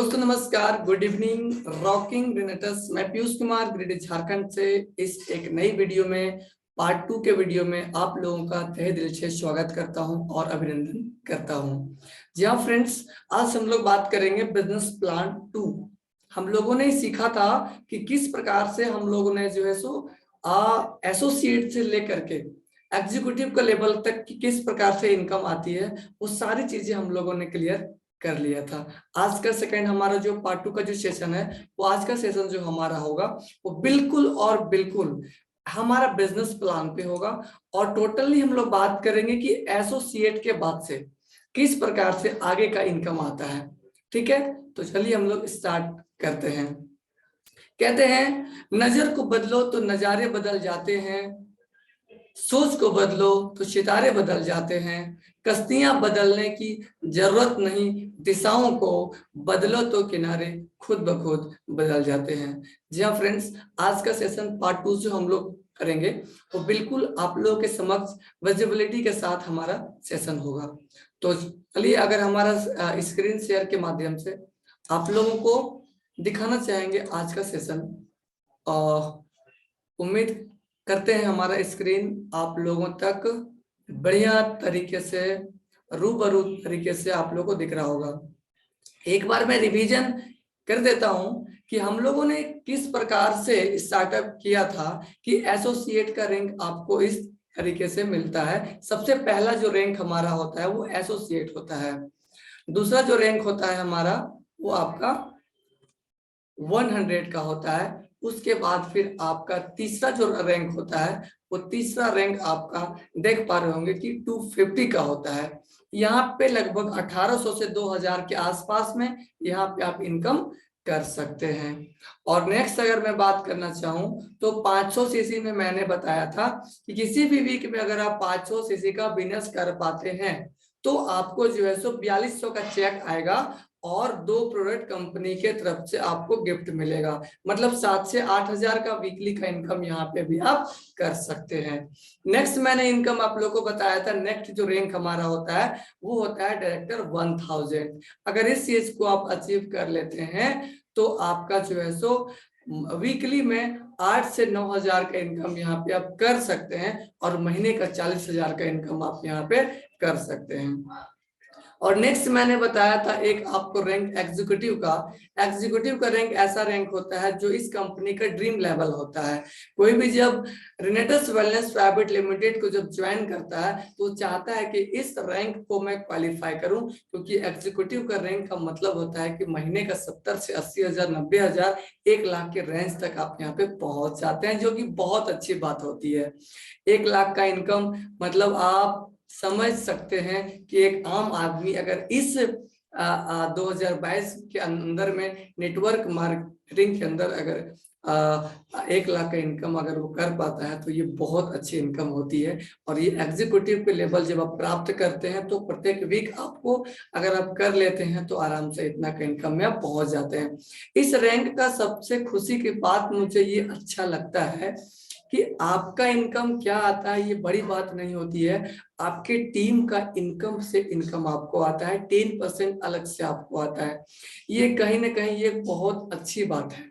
दोस्तों नमस्कार, good evening. Rocking रिनेटर्स, मैं पीयूष कुमार गिरिडीह झारखंड से इस एक नई वीडियो में पार्ट 2 के वीडियो में आप लोगों का तहे दिल से स्वागत करता हूं और अभिनंदन करता हूं। जी हाँ फ्रेंड्स, आज हम लोग बात करेंगे बिजनेस प्लान 2। हम लोगों ने सीखा था कि किस प्रकार से हम लोगों ने जो है सो एसोसिएट से लेकर के एग्जीक्यूटिव का लेवल तक की किस प्रकार से इनकम आती है, वो सारी चीजें हम लोगों ने क्लियर कर लिया था। आज का सेकंड हमारा जो पार्ट 2 का जो सेशन है, वो आज का सेशन जो हमारा होगा वो बिल्कुल और बिल्कुल हमारा बिजनेस प्लान पे होगा। और टोटली हम लोग बात करेंगे कि एसोसिएट के बाद से किस प्रकार से आगे का इनकम आता है। ठीक है, तो चलिए हम लोग स्टार्ट करते हैं। कहते हैं नजर को बदलो तो नजारे बदल जाते हैं, सोच को बदलो तो सितारे बदल जाते हैं, कश्तियां बदलने की जरूरत नहीं, दिशाओं को बदलो तो किनारे खुद ब खुद बदल जाते हैं। जी हाँ फ्रेंड्स, आज का सेशन पार्ट 2 जो हम लोग करेंगे वो बिल्कुल आप लोगों के समक्ष विजिबिलिटी के साथ हमारा सेशन होगा। तो चलिए, अगर हमारा स्क्रीन शेयर के माध्यम से आप लोगों को दिखाना चाहेंगे आज का सेशन। उम्मीद करते हैं हमारा स्क्रीन आप लोगों तक बढ़िया तरीके से, रूबरू तरीके से आप लोगों को दिख रहा होगा। एक बार मैं रिवीजन कर देता हूं कि हम लोगों ने किस प्रकार से स्टार्टअप किया था कि एसोसिएट का रैंक आपको इस तरीके से मिलता है। सबसे पहला जो रैंक हमारा होता है वो एसोसिएट होता है। दूसरा जो रैंक होता है हमारा वो आपका 100 का होता है। उसके बाद फिर आपका तीसरा जो रैंक होता है वो तीसरा रैंक आपका देख पा रहे होंगे कि 250 का होता है। यहाँ पे लगभग 1800 से 2000 के आसपास में यहाँ पे आप इनकम कर सकते हैं। और नेक्स्ट अगर मैं बात करना चाहूँ तो 500 सीसी में मैंने बताया था कि किसी भी वीक में अगर आप 500 सीसी का बिजनेस कर पाते हैं तो आपको जो है सो 4200 का चेक आएगा और 2 प्रोडक्ट कंपनी के तरफ से आपको गिफ्ट मिलेगा। मतलब 7 से 8000 का वीकली का इनकम यहाँ पे भी आप कर सकते हैं। नेक्स्ट मैंने इनकम आप लोगों को बताया था, नेक्स्ट जो रैंक हमारा होता है वो होता है डायरेक्टर 1000। अगर इस चीज को आप अचीव कर लेते हैं तो आपका जो है सो वीकली में 8 से 9000 का इनकम यहाँ पे आप कर सकते हैं और महीने का 40,000 का इनकम आप यहाँ पे कर सकते हैं। और नेक्स्ट मैंने बताया था एक आपको रैंक एग्जीक्यूटिव का। एग्जीक्यूटिव का रैंक ऐसा रैंक होता है जो इस कंपनी का ड्रीम लेवल होता है। कोई भी जब रिनेटस वेलनेस प्राइवेट लिमिटेड को जब ज्वाइन करता है तो चाहता है कि इस रैंक को मैं क्वालिफाई करूं, क्योंकि एग्जीक्यूटिव का रैंक का मतलब होता है कि महीने का 70 से 80,000, 90,000, 1 लाख के रेंज तक आप यहाँ पे पहुंच जाते हैं, जो कि बहुत अच्छी बात होती है। 1 लाख का इनकम मतलब आप समझ सकते हैं कि एक आम आदमी अगर इस 2022 के अंदर में नेटवर्क मार्केटिंग के अंदर अगर 1 लाख का इनकम अगर वो कर पाता है तो ये बहुत अच्छी इनकम होती है। और ये एग्जीक्यूटिव पे लेवल जब आप प्राप्त करते हैं तो प्रत्येक वीक आपको अगर आप कर लेते हैं तो आराम से इतना का इनकम में आप पहुंच जाते हैं। इस रैंक का सबसे खुशी की बात मुझे ये अच्छा लगता है कि आपका इनकम क्या आता है ये बड़ी बात नहीं होती है, आपके टीम का इनकम से इनकम आपको आता है, 10% अलग से आपको आता है। ये कहीं ना कहीं ये बहुत अच्छी बात है।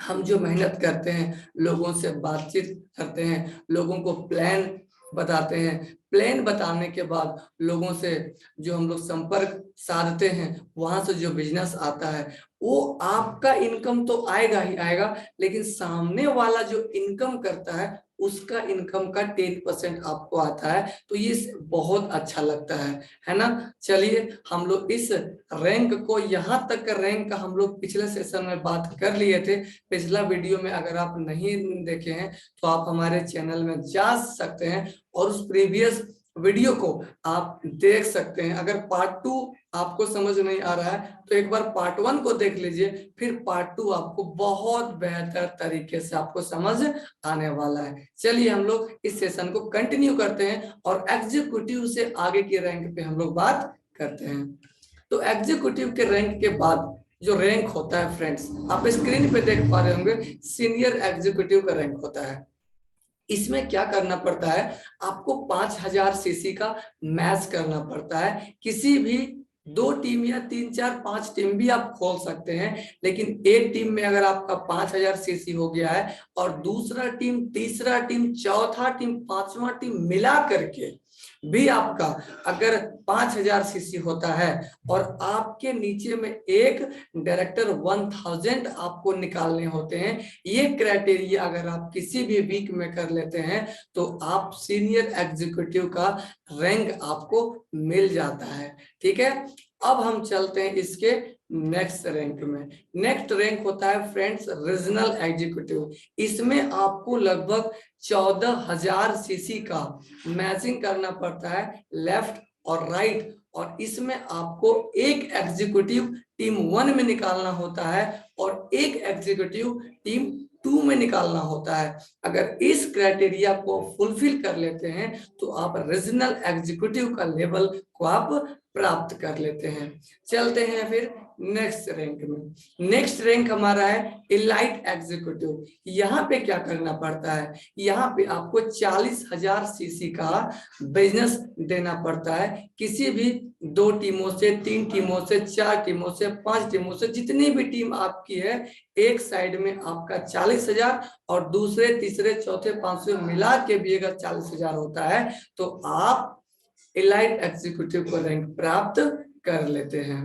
हम जो मेहनत करते हैं, लोगों से बातचीत करते हैं, लोगों को प्लान बताते हैं, प्लान बताने के बाद लोगों से जो हम लोग संपर्क साधते हैं, वहां से जो बिजनेस आता है वो आपका इनकम तो आएगा ही आएगा, लेकिन सामने वाला जो इनकम करता है उसका इनकम का 10% आपको आता है। तो ये बहुत अच्छा लगता है ना। चलिए हम लोग इस रैंक को, यहाँ तक का रैंक का हम लोग पिछले सेशन में बात कर लिए थे। पिछला वीडियो में अगर आप नहीं देखे हैं तो आप हमारे चैनल में जा सकते हैं और उस प्रीवियस वीडियो को आप देख सकते हैं। अगर पार्ट 2 आपको समझ नहीं आ रहा है तो एक बार पार्ट 1 को देख लीजिए, फिर पार्ट 2 आपको बहुत बेहतर तरीके से आपको समझ आने वाला है। चलिए हम लोग इस सेशन को कंटिन्यू करते हैं और एग्जीक्यूटिव से आगे की रैंक पे हम लोग बात करते हैं। तो एग्जीक्यूटिव के रैंक के बाद जो रैंक होता है फ्रेंड्स, आप स्क्रीन पे देख पा रहे होंगे, सीनियर एग्जीक्यूटिव का रैंक होता है। इसमें क्या करना पड़ता है, आपको 5000 सीसी का मैच करना पड़ता है किसी भी 2 टीम या 3 4 5 टीम भी आप खोल सकते हैं, लेकिन एक टीम में अगर आपका 5000 सीसी हो गया है और दूसरा टीम, तीसरा टीम, चौथा टीम, पांचवा टीम मिला करके भी आपका अगर 5000 सीसी होता है और आपके नीचे में एक डायरेक्टर 1000 आपको निकालने होते हैं, ये क्राइटेरिया अगर आप किसी भी वीक में कर लेते हैं तो आप सीनियर एग्जीक्यूटिव का रैंक आपको मिल जाता है। ठीक है, अब हम चलते हैं इसके नेक्स्ट रैंक में। नेक्स्ट रैंक होता है फ्रेंड्स रीजनल एग्जीक्यूटिव। इसमें आपको लगभग 14000 सीसी का मैचिंग करना पड़ता है लेफ्ट और राइट, और इसमें आपको एक एग्जीक्यूटिव टीम 1 में निकालना होता है और एक एग्जीक्यूटिव टीम 2 में निकालना होता है। अगर इस क्राइटेरिया को फुलफिल कर लेते हैं तो आप रीजनल एग्जीक्यूटिव का लेवल को आप प्राप्त कर लेते हैं। चलते हैं फिर नेक्स्ट रैंक में। नेक्स्ट रैंक हमारा है इलाइट एग्जीक्यूटिव। यहाँ पे क्या करना पड़ता है, यहाँ पे आपको 40,000 सीसी का बिजनेस देना पड़ता है। किसी भी 2 टीमों से, 3 टीमों से, 4 टीमों से, 5 टीमों से, जितनी भी टीम आपकी है, एक साइड में आपका 40,000 और दूसरे, तीसरे, चौथे, 500 मिला के भी अगर 40,000 होता है तो आप इलाइट एग्जीक्यूटिव को रैंक प्राप्त कर लेते हैं।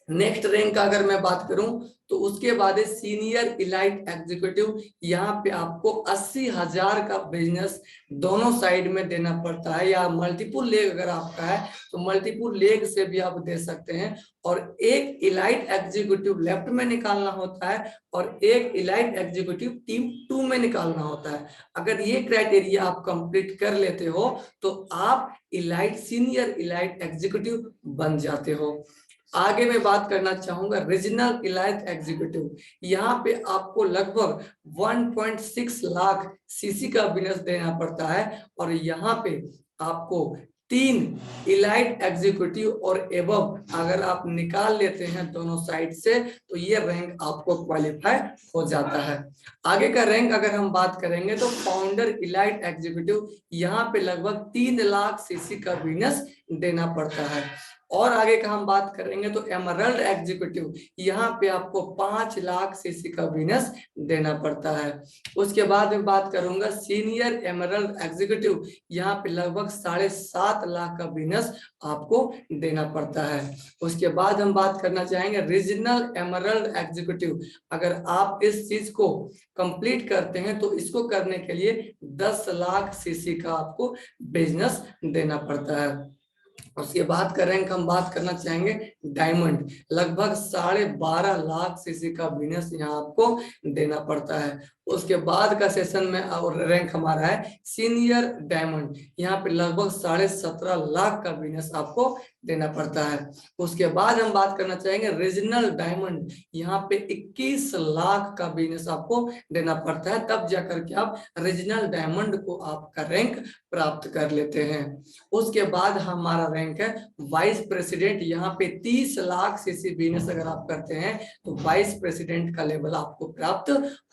नेक्स्ट रैंक का अगर मैं बात करूं तो उसके बाद है सीनियर इलाइट एग्जीक्यूटिव। यहाँ पे आपको 80,000 का बिजनेस दोनों साइड में देना पड़ता है, या मल्टीपुल लेग अगर आपका है तो मल्टीपुल लेग से भी आप दे सकते हैं। और एक इलाइट एग्जीक्यूटिव लेफ्ट में निकालना होता है और एक इलाइट एग्जीक्यूटिव टीम 2 में निकालना होता है। अगर ये क्राइटेरिया आप कंप्लीट कर लेते हो तो आप इलाइट, सीनियर इलाइट एग्जीक्यूटिव बन जाते हो। आगे मैं बात करना चाहूंगा रीजनल इलाइट एग्जीक्यूटिव। यहाँ पे आपको लगभग 1.6 लाख सीसी का बिजनेस देना पड़ता है और यहाँ पे आपको 3 इलाइट एग्जीक्यूटिव और एबव अगर आप निकाल लेते हैं दोनों साइड से तो ये रैंक आपको क्वालिफाई हो जाता है। आगे का रैंक अगर हम बात करेंगे तो फाउंडर इलाइट एग्जीक्यूटिव, यहाँ पे लगभग 3 लाख सीसी का बिजनेस देना पड़ता है। और आगे का हम बात करेंगे तो एमरल्ड एग्जीक्यूटिव, यहाँ पे आपको 5 लाख सीसी का बिजनेस देना पड़ता है। उसके बाद मैं बात करूंगा सीनियर एमरल्ड एग्जीक्यूटिव, यहाँ पे लगभग 7.5 लाख का बिजनेस आपको देना पड़ता है। उसके बाद हम बात करना चाहेंगे रीजनल एमरल्ड एग्जीक्यूटिव। अगर आप इस चीज को कंप्लीट करते हैं तो इसको करने के लिए 10 लाख सीसी का आपको बिजनेस देना पड़ता है। उसके बाद का रैंक हम बात करना चाहेंगे डायमंड। लगभग 12.5 लाख सीसी का बिजनेस यहाँ आपको देना पड़ता है। उसके बाद का सेशन में और रैंक हमारा है सीनियर डायमंड। यहाँ पे लगभग 17.5 लाख का बिजनेस आपको देना पड़ता है। उसके बाद हम बात करना चाहेंगे रीजनल डायमंड। यहाँ पे 21 लाख का बिजनेस आपको देना पड़ता है, तब जाकर के आप रीजनल डायमंड को आपका रैंक प्राप्त कर लेते हैं। उसके बाद हमारा रैंक है वाइस प्रेसिडेंट। यहाँ पे 30 लाख सीसी बिजनेस अगर आप करते हैं तो वाइस प्रेसिडेंट का लेवल आपको प्राप्त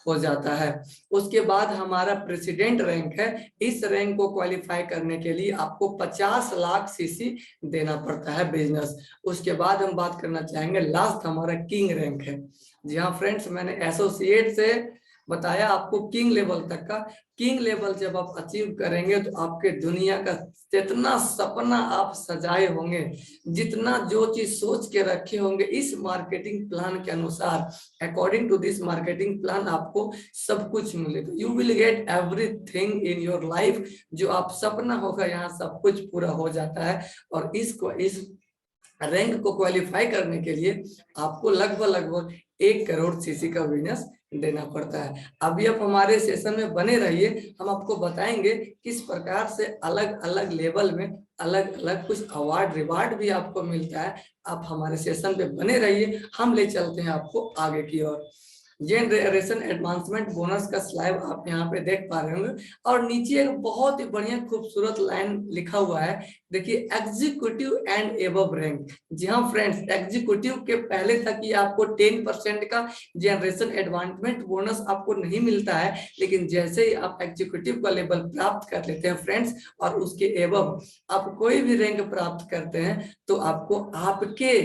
हो जाता है। उसके बाद हमारा प्रेसिडेंट रैंक है। इस रैंक को क्वालिफाई करने के लिए आपको 50 लाख सीसी देना पड़ता है बिजनेस। उसके बाद हम बात करना चाहेंगे लास्ट हमारा किंग रैंक है। जी हाँ फ्रेंड्स, मैंने एसोसिएट से बताया आपको किंग लेवल तक का। किंग लेवल जब आप अचीव करेंगे तो आपके दुनिया का जितना सपना आप सजाए होंगे, जितना जो चीज सोच के रखे होंगे, इस मार्केटिंग प्लान के अनुसार, according to this marketing plan आपको सब कुछ मिलेगा। You will get everything in your life. जो आप सपना होगा यहाँ सब कुछ पूरा हो जाता है। और इस रैंक को क्वालिफाई करने के लिए आपको लगभग 1 करोड़ सीसी का बिजनेस देना पड़ता है। अभी आप हमारे सेशन में बने रहिए, हम आपको बताएंगे किस प्रकार से अलग अलग लेवल में अलग अलग कुछ अवार्ड रिवार्ड भी आपको मिलता है। आप हमारे सेशन पे बने रहिए, हम ले चलते हैं आपको आगे की ओर। जनरेशन एडवांसमेंट बोनस का स्लाइड आप यहाँ पे देख पा रहे होंगे, और नीचे एक बहुत ही बढ़िया खूबसूरत लाइन लिखा हुआ है, देखिए एग्जीक्यूटिव एंड एबव रैंक। जी हाँ फ्रेंड्स, एग्जीक्यूटिव के पहले तक ही आपको 10% का जनरेशन एडवांसमेंट बोनस आपको नहीं मिलता है, लेकिन जैसे ही आप एग्जीक्यूटिव का लेवल प्राप्त कर लेते हैं फ्रेंड्स, और उसके एबव आप कोई भी रैंक प्राप्त करते हैं, तो आपको आपके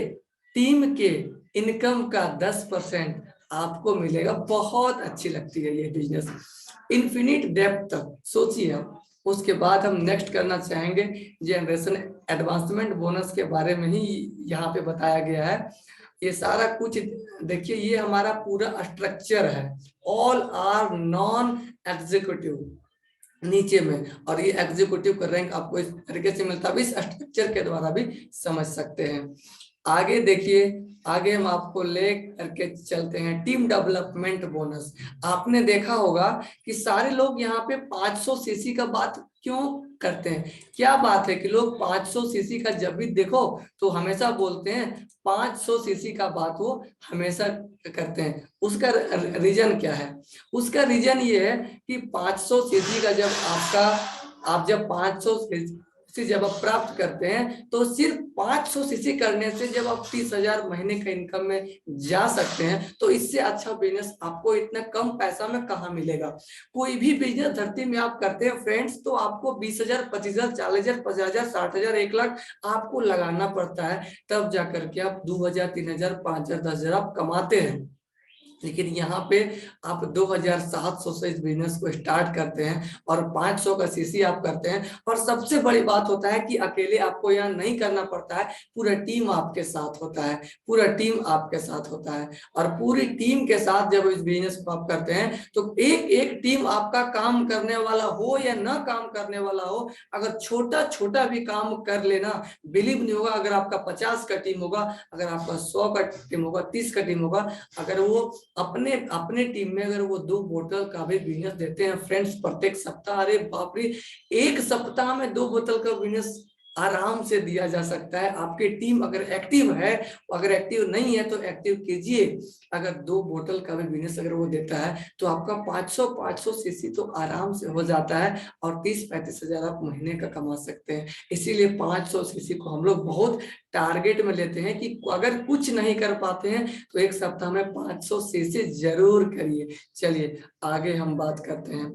टीम के इनकम का 10% आपको मिलेगा। बहुत अच्छी लगती है ये बिजनेस, इन्फिनिट डेप्थ तक सोचिए आप। उसके बाद हम नेक्स्ट करना चाहेंगे जनरेशन एडवांसमेंट बोनस के बारे में ही यहाँ पे बताया गया है। ये सारा कुछ देखिए, ये हमारा पूरा स्ट्रक्चर है, ऑल आर नॉन एग्जीक्यूटिव नीचे में, और ये एग्जीक्यूटिव का रैंक आपको इस तरीके से मिलता है, इस स्ट्रक्चर के द्वारा भी समझ सकते हैं। आगे देखिए, आगे हम आपको ले करके चलते हैं टीम डेवलपमेंट बोनस। आपने देखा होगा कि सारे लोग यहाँ पे 500 सीसी का बात क्यों करते हैं? क्या बात है कि लोग 500 सीसी का जब भी देखो तो हमेशा बोलते हैं 500 सीसी का बात वो हमेशा करते हैं। उसका रीजन क्या है? उसका रीजन ये है कि 500 सीसी का जब 500 सीसी जब आप प्राप्त करते हैं, तो सिर्फ 500 सीसी करने से जब आप 30,000 महीने का इनकम में जा सकते हैं, तो इससे अच्छा बिजनेस आपको इतना कम पैसा में कहाँ मिलेगा। कोई भी बिजनेस धरती में आप करते हैं फ्रेंड्स, तो आपको 20,000, 25,000, 40,000, 50,000, 60,000, 1,00,000 आपको लगाना पड़ता है, तब जाकर के आप 2,000, 3,000, 5,000, 10,000 आप कमाते हैं। लेकिन यहाँ पे आप 2,700 से इस बिजनेस को स्टार्ट करते हैं और 500 का सीसी आप करते हैं। और सबसे बड़ी बात होता है कि अकेले आपको यहाँ नहीं करना पड़ता है, पूरा टीम आपके साथ होता है, पूरा टीम आपके साथ होता है। और पूरी टीम के साथ जब इस बिजनेस को आप करते हैं, तो एक एक टीम आपका काम करने वाला हो या ना काम करने वाला हो, अगर छोटा छोटा भी काम कर लेना, बिलीव नहीं होगा, अगर आपका 50 का टीम होगा, अगर आपका 100 का टीम होगा, 30 का टीम होगा, अगर वो अपने अपने टीम में अगर वो 2 बोतल का भी बिजनेस देते हैं फ्रेंड्स प्रत्येक सप्ताह, अरे बाप रे, एक सप्ताह में 2 बोतल का बिजनेस आराम से दिया जा सकता है। आपकी टीम अगर एक्टिव है, अगर एक्टिव नहीं है तो एक्टिव कीजिए। अगर 2 बोतल का भी बिजनेस अगर वो देता है, तो आपका 500 सीसी तो आराम से हो जाता है, और 30-35 हजार आप महीने का कमा सकते हैं। इसीलिए 500 सीसी को हम लोग बहुत टारगेट में लेते हैं कि अगर कुछ नहीं कर पाते हैं तो एक सप्ताह में 500 सीसी जरूर करिए। चलिए आगे हम बात करते हैं।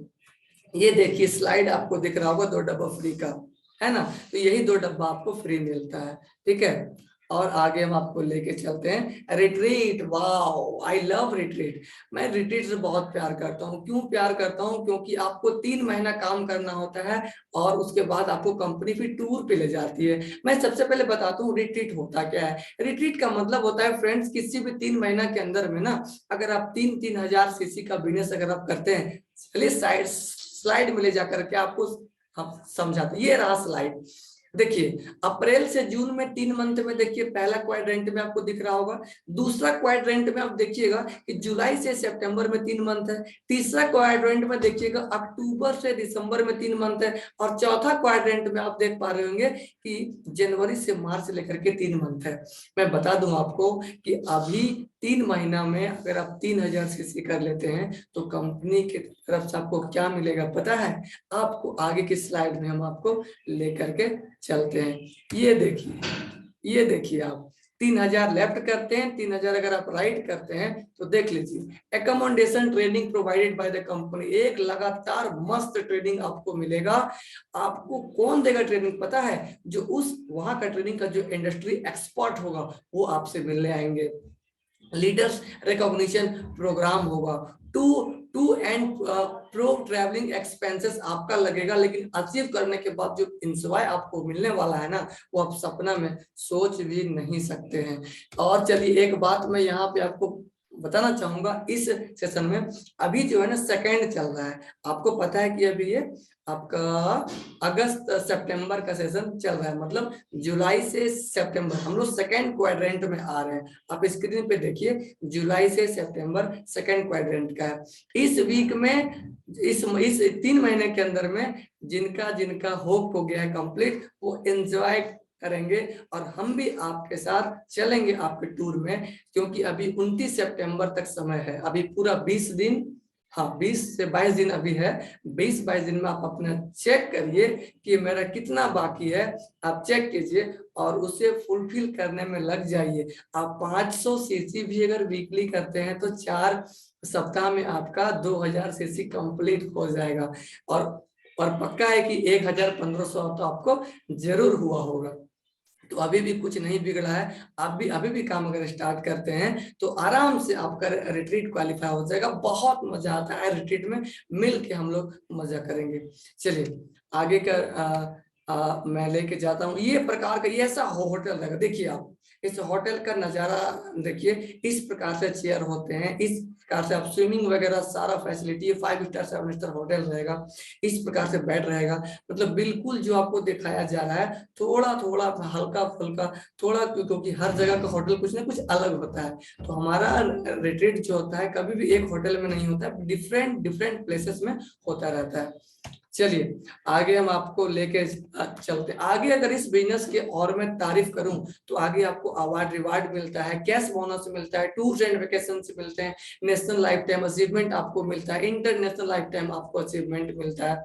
ये देखिए स्लाइड आपको दिख रहा होगा 2 डब्बा फ्री का, है ना? तो यही 2 डब्बा आपको फ्री मिलता है, ठीक है। और आगे हम आपको लेके चलते हैं retreat. Wow, I love retreat. मैं रिट्रीट से बहुत प्यार करता हूँ। क्यों प्यार करता हूँ? क्योंकि आपको 3 महीना काम करना होता है, और उसके बाद आपको कंपनी फिर टूर पे ले जाती है। मैं सबसे पहले बताता हूँ रिट्रीट होता क्या है। रिट्रीट का मतलब होता है फ्रेंड्स, किसी भी 3 महीना के अंदर में ना, अगर आप 3-3 हजार सीसी का बिजनेस अगर आप करते हैं, चलिए स्लाइड में ले जाकर के आपको हम समझाते। ये रहा स्लाइड, देखिए अप्रैल से जून में 3 मंथ में देखिए पहला क्वाड्रेंट में आपको दिख रहा होगा। दूसरा क्वाड्रेंट में आप देखिएगा कि जुलाई से सितंबर में 3 मंथ है। तीसरा क्वाड्रेंट में देखिएगा अक्टूबर से दिसंबर में 3 मंथ है। और चौथा क्वाड्रेंट में आप देख पा रहे होंगे कि जनवरी से मार्च लेकर के 3 मंथ है। मैं बता दूं आपको कि अभी 3 महीना में अगर आप 3,000 सीसी कर लेते हैं, तो कंपनी की तरफ से आपको क्या मिलेगा पता है? आपको आगे की स्लाइड में हम आपको लेकर के चलते हैं। ये देखिए आप 3,000 लेफ्ट करते हैं, 3,000 अगर आप राइट करते हैं, तो देख लीजिए accommodation training provided by the company. एक लगातार मस्त ट्रेनिंग आपको मिलेगा। आपको कौन देगा ट्रेनिंग पता है? जो उस वहां का ट्रेनिंग का जो इंडस्ट्री एक्सपर्ट होगा, वो आपसे मिलने आएंगे। लीडर्स रिकॉग्निशन प्रोग्राम होगा। To and fro travelling expenses आपका लगेगा, लेकिन अचीव करने के बाद जो इंजॉय आपको मिलने वाला है ना, वो आप सपना में सोच भी नहीं सकते हैं। और चलिए एक बात मैं यहाँ पे आपको बताना चाहूंगा, इस सेशन में अभी जो है ना सेकेंड चल रहा है। आपको पता है कि अभी ये आपका अगस्त सितंबर का सेशन चल रहा है, मतलब जुलाई से सितंबर हम लोग सेकेंड क्वाड्रेंट में आ रहे हैं। आप स्क्रीन पे देखिए, जुलाई से सितंबर सेकेंड क्वाड्रेंट का है। इस वीक में इस 3 महीने के अंदर में जिनका होप हो गया है कंप्लीट, वो एंजॉय करेंगे और हम भी आपके साथ चलेंगे आपके टूर में, क्योंकि अभी 29 सितंबर तक समय है, अभी पूरा 20 दिन, हाँ 20 से 22 दिन अभी है। 20-22 दिन में आप अपना चेक करिए कि मेरा कितना बाकी है, आप चेक कीजिए और उसे फुलफिल करने में लग जाइए। आप 500 सीसी भी अगर वीकली करते हैं तो 4 सप्ताह में आपका 2000 सीसी कंप्लीट हो जाएगा। और पक्का है कि 1500 तो आपको जरूर हुआ होगा। तो अभी भी कुछ नहीं बिगड़ा है, आप भी अभी भी काम अगर स्टार्ट करते हैं तो आराम से आपका रिट्रीट क्वालिफाई हो जाएगा। बहुत मजा आता है रिट्रीट में, मिल के हम लोग मजा करेंगे। चलिए आगे का मैं लेके जाता हूँ। ये प्रकार का ये ऐसा होटल रहेगा, देखिए आप इस होटल का नजारा देखिए, इस प्रकार से चेयर होते हैं, इस प्रकार से आप स्विमिंग वगैरह सारा फैसिलिटी, 5 स्टार 7 स्टार होटल रहेगा, इस प्रकार से बेड रहेगा। मतलब बिल्कुल जो आपको दिखाया जा रहा है थोड़ा थोड़ा हल्का फुल्का थोड़ा, क्योंकि हर जगह का होटल कुछ ना कुछ अलग होता है। तो हमारा रिट्रीट जो होता है कभी भी एक होटल में नहीं होता है, डिफरेंट डिफरेंट प्लेसेस में होता रहता है। चलिए आगे हम आपको लेके चलते आगे। अगर इस बिजनेस के और मैं तारीफ करूं तो आगे आपको अवार्ड रिवार्ड मिलता है, कैश बोनस मिलता है, टूर्स एंड वेकेशन मिलते हैं, नेशनल लाइफ टाइम अचीवमेंट आपको मिलता है, इंटरनेशनल लाइफ टाइम आपको अचीवमेंट मिलता है।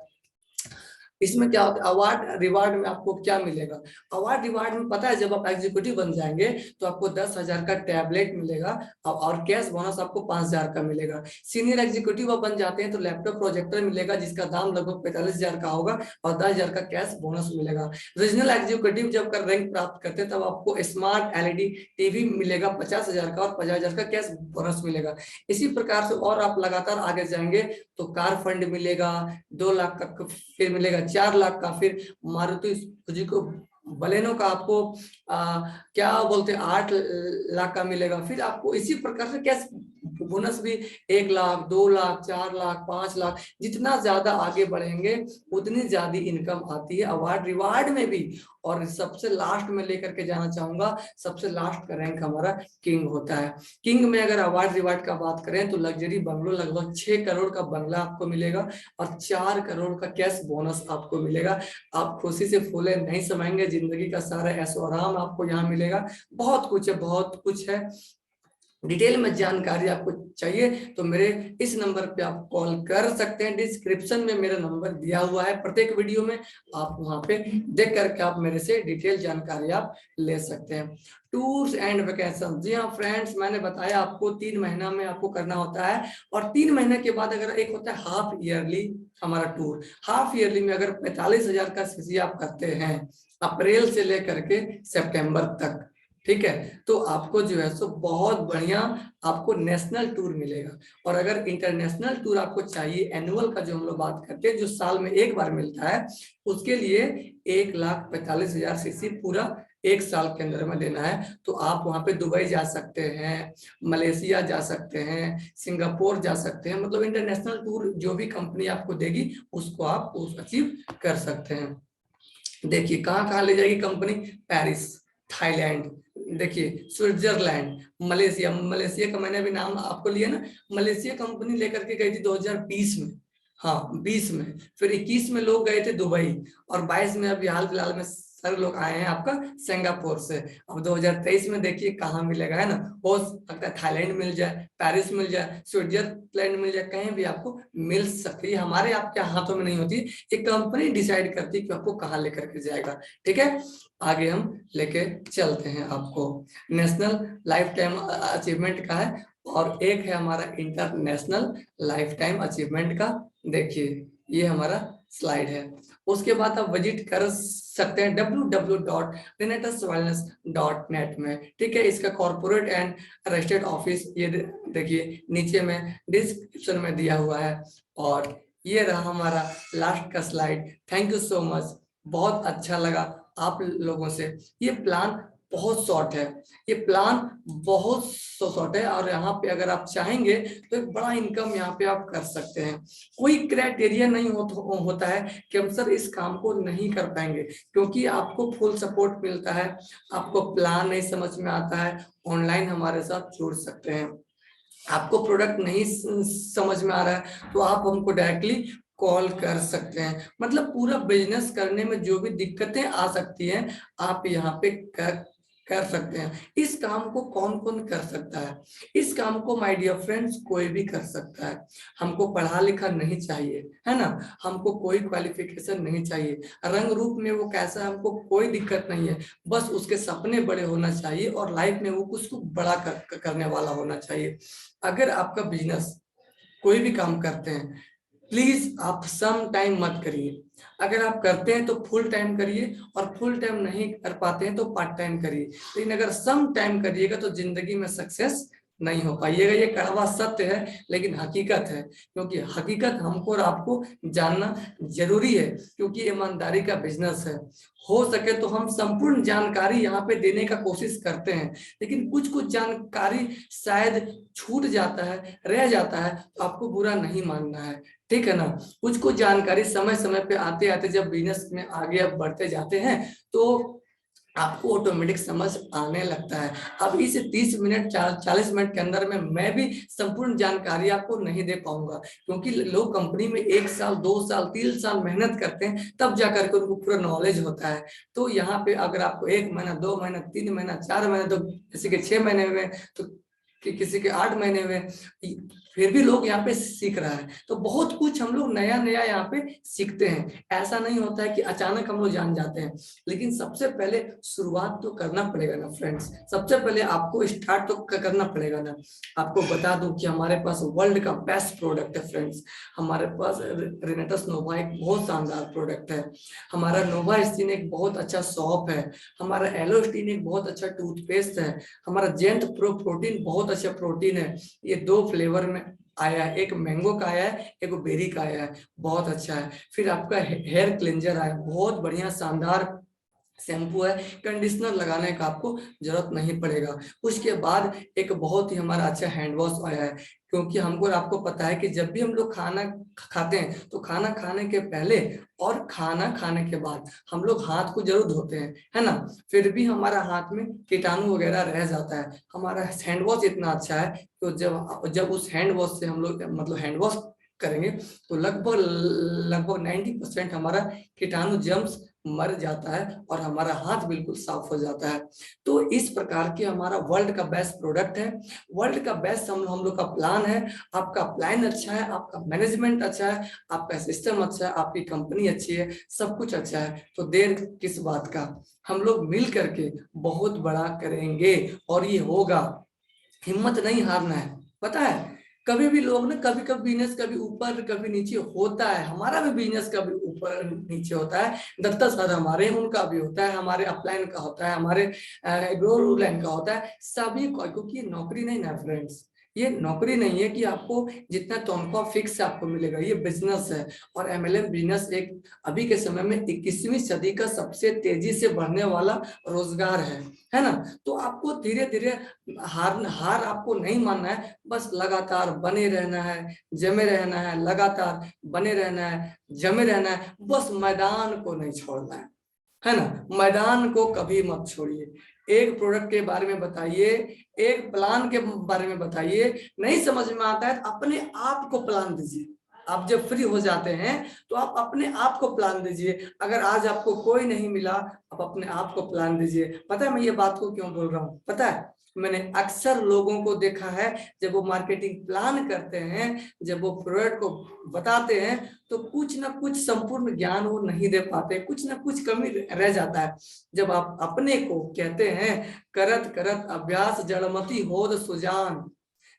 इसमें क्या होता है, अवार्ड रिवार्ड में आपको क्या मिलेगा? अवार्ड रिवार्ड में पता है, जब आप एग्जीक्यूटिव बन जाएंगे तो आपको 10,000 का टैबलेट मिलेगा और कैश बोनस आपको 5,000 का मिलेगा। सीनियर एग्जीक्यूटिव बन जाते हैं तो लैपटॉप प्रोजेक्टर मिलेगा जिसका दाम लगभग 45,000 का होगा और 10,000 का कैश बोनस मिलेगा। रीजनल एग्जीक्यूटिव जब कर रैंक प्राप्त करते हैं तब आपको स्मार्ट एलईडी टीवी मिलेगा 50,000 का और 50,000 का कैश बोनस मिलेगा। इसी प्रकार से और आप लगातार आगे जाएंगे तो कार फंड मिलेगा 2 लाख का, फिर मिलेगा 4 लाख का, फिर मारुति सुजुकी को बलेनो का आपको क्या बोलते हैं 8 लाख का मिलेगा। फिर आपको इसी प्रकार से कैश बोनस भी 1 लाख 2 लाख 4 लाख 5 लाख, जितना ज्यादा आगे बढ़ेंगे उतनी ज्यादा इनकम आती है अवार्ड रिवार्ड में भी। और सबसे लास्ट में लेकर के जाना चाहूंगा, सबसे लास्ट का रैंक हमारा किंग होता है। किंग में अगर अवार्ड रिवार्ड का बात करें तो लग्जरी बंगलो लगभग 6 करोड़ का बंगला आपको मिलेगा और 4 करोड़ का कैश बोनस आपको मिलेगा। आप खुशी से फूले नहीं समाएंगे, जिंदगी का सारा ऐशो आराम आपको यहाँ मिलेगा। बहुत कुछ है, बहुत कुछ है। डिटेल में जानकारी आपको चाहिए तो मेरे इस नंबर पे आप कॉल कर सकते हैं। डिस्क्रिप्शन में मेरा नंबर दिया हुआ है प्रत्येक वीडियो में, आप वहां पे देख करके आप मेरे से डिटेल जानकारी आप ले सकते हैं। टूर्स एंड वेकेशन, जी हाँ फ्रेंड्स, मैंने बताया आपको 3 महीना में आपको करना होता है और 3 महीने के बाद अगर एक होता है हाफ ईयरली हमारा टूर। हाफ ईयरली में अगर 45,000 का सीसी आप करते हैं अप्रैल से लेकर के सितंबर तक, ठीक है, तो आपको जो है सो बहुत बढ़िया आपको नेशनल टूर मिलेगा। और अगर इंटरनेशनल टूर आपको चाहिए, एनुअल का जो हम लोग बात करते हैं जो साल में एक बार मिलता है, उसके लिए 1,45,000 सीसी पूरा 1 साल के अंदर में देना है। तो आप वहां पे दुबई जा सकते हैं, मलेशिया जा सकते हैं, सिंगापुर जा सकते हैं, मतलब इंटरनेशनल टूर जो भी कंपनी आपको देगी उसको आप अचीव कर सकते हैं। देखिए कहाँ कहाँ ले जाएगी कंपनी, पेरिस, थाईलैंड, देखिए स्विट्जरलैंड, मलेशिया। मलेशिया का मैंने भी नाम आपको लिया ना, मलेशिया कंपनी लेकर के गई थी 2020 में, हाँ 20 में, फिर 21 में लोग गए थे दुबई और 22 में अभी हाल फिलहाल में सर लोग आए हैं आपका सिंगापुर से। अब 2023 में देखिए कहाँ मिलेगा, है ना, हो सकता है थाईलैंड मिल जाए, पेरिस मिल जाए, स्विट्जरलैंड मिल जाए, कहीं भी आपको मिल सकती है। हमारे आपके हाथों में नहीं होती, एक कंपनी डिसाइड करती है कि आपको कहाँ लेकर के जाएगा। ठीक है, आगे हम लेके चलते हैं आपको। नेशनल लाइफ टाइम अचीवमेंट का है और एक है हमारा इंटरनेशनल लाइफ टाइम अचीवमेंट का। देखिए ये हमारा स्लाइड है। उसके बाद आप विजिट कर सकते हैं www.renatuswellness.net में। ठीक है, इसका कॉर्पोरेट एंड रजिस्टर्ड ऑफिस ये देखिए नीचे में डिस्क्रिप्शन में दिया हुआ है। और ये रहा हमारा लास्ट का slide. Thank you so much, बहुत अच्छा लगा आप लोगों से। ये प्लान बहुत शॉर्ट है, ये प्लान बहुत शॉर्ट है और यहाँ पे अगर आप चाहेंगे तो एक बड़ा इनकम यहाँ पे आप कर सकते हैं। कोई क्राइटेरिया नहीं होता है कि हम सर इस काम को नहीं कर पाएंगे, क्योंकि आपको फुल सपोर्ट मिलता है। आपको प्लान नहीं समझ में आता है, ऑनलाइन हमारे साथ जुड़ सकते हैं। आपको प्रोडक्ट नहीं समझ में आ रहा है तो आप हमको डायरेक्टली कॉल कर सकते हैं। मतलब पूरा बिजनेस करने में जो भी दिक्कतें आ सकती हैं आप यहाँ पे कर सकते हैं। इस काम को कौन कौन कर सकता है? इस काम को माय डियर फ्रेंड्स कोई भी कर सकता है। हमको पढ़ा लिखा नहीं चाहिए, है ना, हमको कोई क्वालिफिकेशन नहीं चाहिए, रंग रूप में वो कैसा हमको कोई दिक्कत नहीं है, बस उसके सपने बड़े होना चाहिए और लाइफ में वो कुछ बड़ा करने वाला होना चाहिए। अगर आपका बिजनेस कोई भी काम करते हैं, प्लीज आप सम टाइम मत करिए। अगर आप करते हैं तो फुल टाइम करिए, और फुल टाइम नहीं कर पाते हैं तो पार्ट टाइम करिए। लेकिन अगर सम टाइम करिएगा तो जिंदगी में सक्सेस नहीं हो पाइएगा। ये कड़वा सत्य है लेकिन हकीकत है, क्योंकि हकीकत हमको और आपको जानना जरूरी है, क्योंकि ईमानदारी का बिजनेस है। हो सके तो हम संपूर्ण जानकारी यहाँ पे देने का कोशिश करते हैं, लेकिन कुछ कुछ जानकारी शायद छूट जाता है, रह जाता है, तो आपको बुरा नहीं मानना है, ठीक है ना। कुछ कुछ जानकारी समय समय पे आते आते जब बिजनेस में आगे अब बढ़ते जाते हैं तो आपको ऑटोमेटिक समझ आने लगता है। अब इस 30 मिनट 40 मिनट के अंदर में मैं भी संपूर्ण जानकारी आपको नहीं दे पाऊंगा, क्योंकि लोग कंपनी में 1 साल 2 साल 3 साल मेहनत करते हैं तब जाकर के उनको पूरा नॉलेज होता है। तो यहाँ पे अगर आपको 1 महीना 2 महीना 3 महीना 4 महीने, तो किसी के 6 महीने में, तो किसी के 8 महीने में, फिर भी लोग यहाँ पे सीख रहा है। तो बहुत कुछ हम लोग नया नया यहाँ पे सीखते हैं। ऐसा नहीं होता है कि अचानक हम लोग जान जाते हैं, लेकिन सबसे पहले शुरुआत तो करना पड़ेगा ना फ्रेंड्स। सबसे पहले आपको स्टार्ट तो करना पड़ेगा ना। आपको बता दूं कि हमारे पास वर्ल्ड का बेस्ट प्रोडक्ट है फ्रेंड्स। हमारे पास रेनेटस नोवा एक बहुत शानदार प्रोडक्ट है। हमारा नोवा स्टीन एक बहुत अच्छा सॉप है। हमारा एलोस्टीन एक बहुत अच्छा टूथपेस्ट है। हमारा जेंट प्रो प्रोटीन बहुत अच्छा प्रोटीन है। ये 2 फ्लेवर में आया है, एक मैंगो का आया है, एक बेरी का आया है, बहुत अच्छा है। फिर आपका हेयर क्लेंजर आया, बहुत बढ़िया शानदार शैम्पू है, कंडीशनर लगाने का आपको जरूरत नहीं पड़ेगा। उसके बाद एक बहुत ही हमारा अच्छा हैंड वॉश आया है, क्योंकि हमको और आपको पता है कि जब भी हम लोग खाना खाते हैं तो खाना खाने के पहले और खाना खाने के बाद हम लोग हाथ को जरूर धोते हैं, है ना। फिर भी हमारा हाथ में कीटाणु वगैरह रह जाता है। हमारा हैंड वॉश इतना अच्छा है तो जब जब उस हैंड वॉश से हम लोग मतलब हैंड वॉश करेंगे तो लगभग लगभग 90% हमारा कीटाणु जर्म्स मर जाता है और हमारा हाथ बिल्कुल साफ हो जाता है। तो इस प्रकार के हमारा वर्ल्ड का बेस्ट प्रोडक्ट है, वर्ल्ड का बेस्ट हम लोग का प्लान है। आपका प्लान अच्छा है, आपका मैनेजमेंट अच्छा है, आपका सिस्टम अच्छा है, आपकी कंपनी अच्छी है, सब कुछ अच्छा है, तो देर किस बात का। हम लोग मिल करके बहुत बड़ा करेंगे और ये होगा। हिम्मत नहीं हारना है। पता है कभी भी लोग ना, कभी कभी बिजनेस कभी ऊपर कभी नीचे होता है। हमारा भी बिजनेस कभी ऊपर नीचे होता है। दत्ता सर हमारे, उनका भी होता है, हमारे अपलाइन का होता है, हमारे लाइन का होता है, सभी को, क्योंकि ये नौकरी नहीं ना फ्रेंड्स। ये नौकरी नहीं है कि आपको जितना तनख्वाह फिक्स आपको मिलेगा, ये बिजनेस है। और एमएलएम बिजनेस एक अभी के समय में 21वीं सदी का सबसे तेजी से बढ़ने वाला रोजगार है ना। तो आपको धीरे धीरे हार आपको नहीं मानना है, बस लगातार बने रहना है, जमे रहना है, लगातार बने रहना है, जमे रहना है, बस मैदान को नहीं छोड़ना है ना। मैदान को कभी मत छोड़िए। एक प्रोडक्ट के बारे में बताइए, एक प्लान के बारे में बताइए, नहीं समझ में आता है तो अपने आप को प्लान दीजिए। आप जब फ्री हो जाते हैं तो आप अपने आप को प्लान दीजिए। अगर आज आपको कोई नहीं मिला, आप अपने आप को प्लान दीजिए। पता है मैं ये बात को क्यों बोल रहा हूँ? पता है मैंने अक्सर लोगों को देखा है, जब वो मार्केटिंग प्लान करते हैं, जब वो प्रोडक्ट को बताते हैं, तो कुछ ना कुछ संपूर्ण ज्ञान वो नहीं दे पाते, कुछ ना कुछ कमी रह जाता है। जब आप अपने को कहते हैं करत करत अभ्यास जड़मति होद सुजान,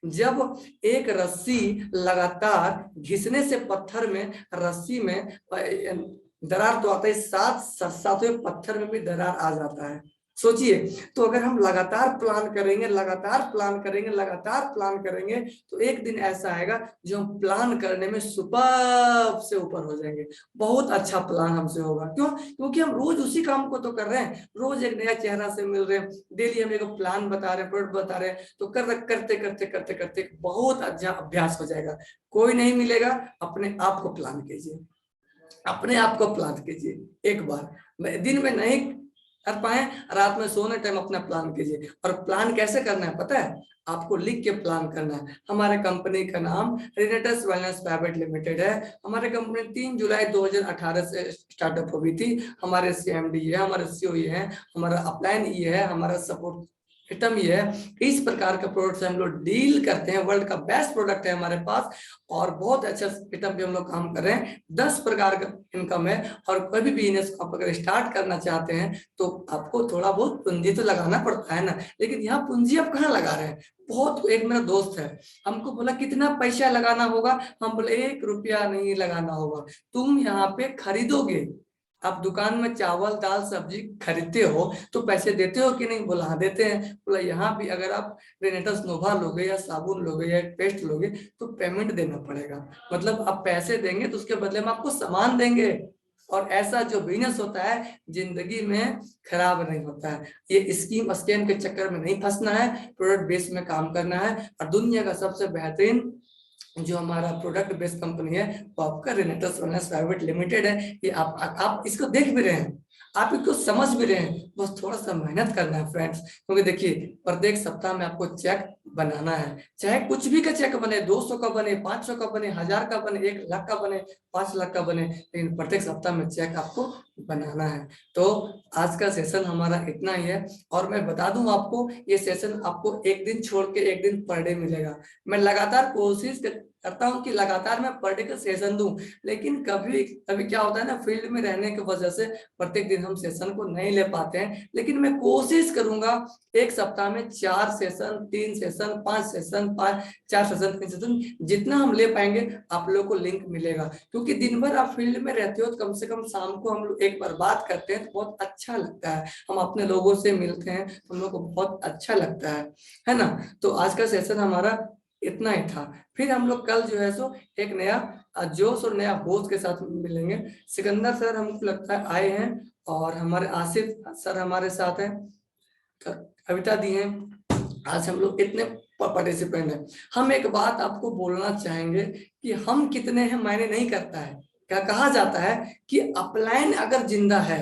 जब एक रस्सी लगातार घिसने से पत्थर में, रस्सी में दरार तो आता है, सातवें पत्थर में भी दरार आ जाता है। सोचिए, तो अगर हम लगातार प्लान करेंगे, लगातार प्लान करेंगे, लगातार प्लान करेंगे, तो एक दिन ऐसा आएगा जो हम प्लान करने में सुपर से ऊपर हो जाएंगे। बहुत अच्छा प्लान हमसे होगा। क्यों? क्योंकि हम रोज उसी काम को तो कर रहे हैं, रोज एक नया चेहरा से मिल रहे हैं, डेली हम एक प्लान बता रहे हैं, प्रोडक्ट बता रहे हैं, तो करते करते करते करते बहुत अच्छा अभ्यास हो जाएगा। कोई नहीं मिलेगा, अपने आप को प्लान कीजिए, अपने आप को प्लान कीजिए। एक बार दिन में नहीं कर पाए, रात में सोने टाइम अपना प्लान कीजिए। और प्लान कैसे करना है पता है, आपको लिख के प्लान करना है। हमारे कंपनी का नाम रेनेटस वेलनेस प्राइवेट लिमिटेड है। हमारे कंपनी 3 जुलाई 2018 से स्टार्टअप हुई थी। हमारे सीएमडी ये है, हमारे सीईओ ये है, हमारा अपलाइन ये है, हमारा सपोर्ट सिस्टम ये है। इस प्रकार के प्रोडक्ट से हम लोग डील करते हैं। वर्ल्ड का बेस्ट प्रोडक्ट है हमारे पास और बहुत अच्छा सिस्टम पे हम लोग काम कर रहे हैं। 10 प्रकार का इनकम है और कोई भी बिजनेस को आप अगर स्टार्ट करना चाहते हैं तो आपको थोड़ा बहुत पूंजी तो लगाना पड़ता है ना, लेकिन यहाँ पूंजी आप कहाँ लगा रहे हैं। बहुत, एक मेरा दोस्त है, हमको बोला कितना पैसा लगाना होगा, हम बोले 1 रुपया नहीं लगाना होगा। तुम यहाँ पे खरीदोगे, आप दुकान में चावल दाल सब्जी खरीदते हो तो पैसे देते हो कि नहीं, बोला हाँ देते हैं। बोला यहाँ भी अगर आप रेनेटस नोवा लोगे या साबुन लोगे या पेस्ट लोगे तो पेमेंट देना पड़ेगा, मतलब आप पैसे देंगे तो उसके बदले में आपको सामान देंगे। और ऐसा जो बिजनेस होता है जिंदगी में खराब नहीं होता है। ये स्कीम स्कैम के चक्कर में नहीं फंसना है, प्रोडक्ट बेस में काम करना है। और दुनिया का सबसे बेहतरीन जो हमारा प्रोडक्ट बेस्ड कंपनी है वो आपका रेनेटस वेलनेस प्राइवेट लिमिटेड है। ये आप इसको देख भी रहे हैं, आप इसको समझ भी रहे हैं, बस थोड़ा सा मेहनत करना है फ्रेंड्स। क्योंकि देखिए प्रत्येक सप्ताह में आपको चेक बनाना है, चाहे कुछ भी का चेक बने, 200 का बने, 500 का बने, 1000 का बने, 1 लाख का बने, 5 लाख का बने, लेकिन प्रत्येक सप्ताह में चेक आपको बनाना है। तो आज का सेशन हमारा इतना ही है। और मैं बता दूं आपको, ये सेशन आपको एक दिन छोड़ के एक दिन पर डे मिलेगा। मैं लगातार कोशिश करता हूं कि लगातार मैं पर डे का सेशन दूं, लेकिन कभी कभी क्या होता है ना, फील्ड में रहने की वजह से प्रत्येक दिन हम सेशन को नहीं ले पाते हैं। लेकिन मैं कोशिश करूंगा एक सप्ताह में 4 session, 3 session, 5 session, 4 session, 3 session, जितना हम ले पाएंगे आप लोगों को लिंक मिलेगा। क्योंकि दिन भर आप फील्ड में रहते हो तो कम से कम शाम को हम लोग एक बार बात करते हैं तो बहुत अच्छा लगता है, हम अपने लोगों से मिलते हैं तो हम लोग को बहुत अच्छा लगता है ना। तो आज का सेशन हमारा इतना ही था। फिर हम लोग कल जो है सो एक नया जोश और नया होश के साथ मिलेंगे। सिकंदर सर हमको लगता है आए हैं और हमारे आसिफ सर हमारे साथ हैं, कविता दी है। आज हम लोग इतने पार्टिसिपेंट हैं। हम एक बात आपको बोलना चाहेंगे कि हम कितने हैं मायने नहीं करता है। क्या कहा जाता है कि अपलाइन अगर जिंदा है,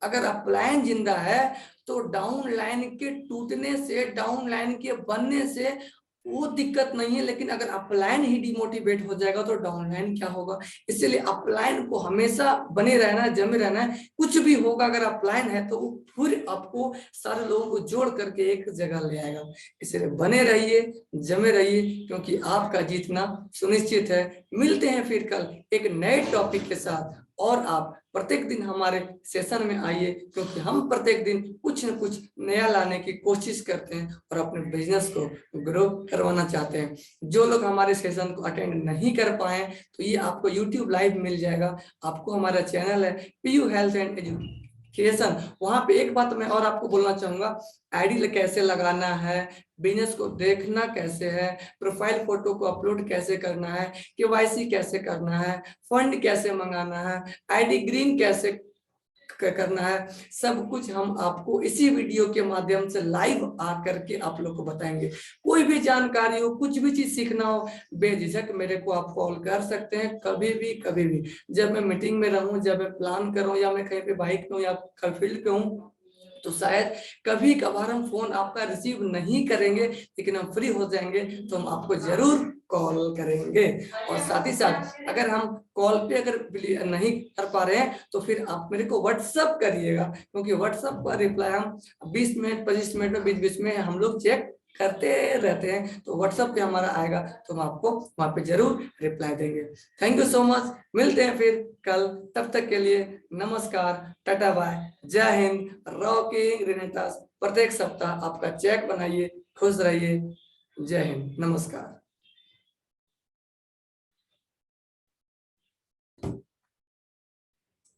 अगर अपलाइन जिंदा है तो डाउन लाइन के टूटने से, डाउन लाइन के बनने से वो दिक्कत नहीं है, लेकिन अगर अपलाइन ही डिमोटिवेट हो जाएगा तो डाउनलाइन क्या होगा। इसलिए अपलाइन को हमेशा बने रहना है, जमे रहना है। कुछ भी होगा अगर अपलाइन है तो वो फिर आपको सारे लोगों को जोड़ करके एक जगह ले आएगा। इसलिए बने रहिए, जमे रहिए, क्योंकि आपका जीतना सुनिश्चित है। मिलते हैं फिर कल एक नए टॉपिक के साथ। और आप प्रत्येक दिन हमारे सेशन में आइए, क्योंकि हम प्रत्येक दिन कुछ न कुछ नया लाने की कोशिश करते हैं और अपने बिजनेस को ग्रो करवाना चाहते हैं। जो लोग हमारे सेशन को अटेंड नहीं कर पाए तो ये आपको यूट्यूब लाइव मिल जाएगा। आपको हमारा चैनल है पीयू हेल्थ एंड एजुकेशन, वहां पे एक बात मैं और आपको बोलना चाहूंगा, आईडी कैसे लगाना है, बिजनेस को देखना कैसे है, प्रोफाइल फोटो को अपलोड कैसे करना है, केवाईसी कैसे करना है, फंड कैसे मंगाना है, आईडी ग्रीन कैसे करना है, सब कुछ हम आपको इसी वीडियो के माध्यम से लाइव आकर के आप लोग को बताएंगे। कोई भी जानकारी हो, कुछ भी चीज सीखना हो, बेझिझक मेरे को आप कॉल कर सकते हैं कभी भी, कभी भी। जब मैं मीटिंग में रहूं, जब मैं प्लान कर रहा हूं, या मैं कहीं पे बाइक पे हूं या फील्ड पे हूं, तो शायद कभी कभार हम फोन आपका रिसीव नहीं करेंगे, लेकिन हम फ्री हो जाएंगे तो हम आपको जरूर कॉल करेंगे। और साथ ही साथ अगर हम कॉल पे अगर नहीं कर पा रहे हैं तो फिर आप मेरे को व्हाट्सअप करिएगा, क्योंकि व्हाट्सअप का रिप्लाई हम 20 मिनट 25 मिनट में बीच बीच में हम लोग चेक करते रहते हैं। तो व्हाट्सएप पे हमारा आएगा तो हम आपको वहां पे जरूर रिप्लाई देंगे। Thank you so much. मिलते हैं फिर कल, तब तक के लिए नमस्कार, टाटा बाय, जय हिंद, रॉकिंग रेनेटास। प्रत्येक सप्ताह आपका चेक बनाइए, खुश रहिए, जय हिंद, नमस्कार।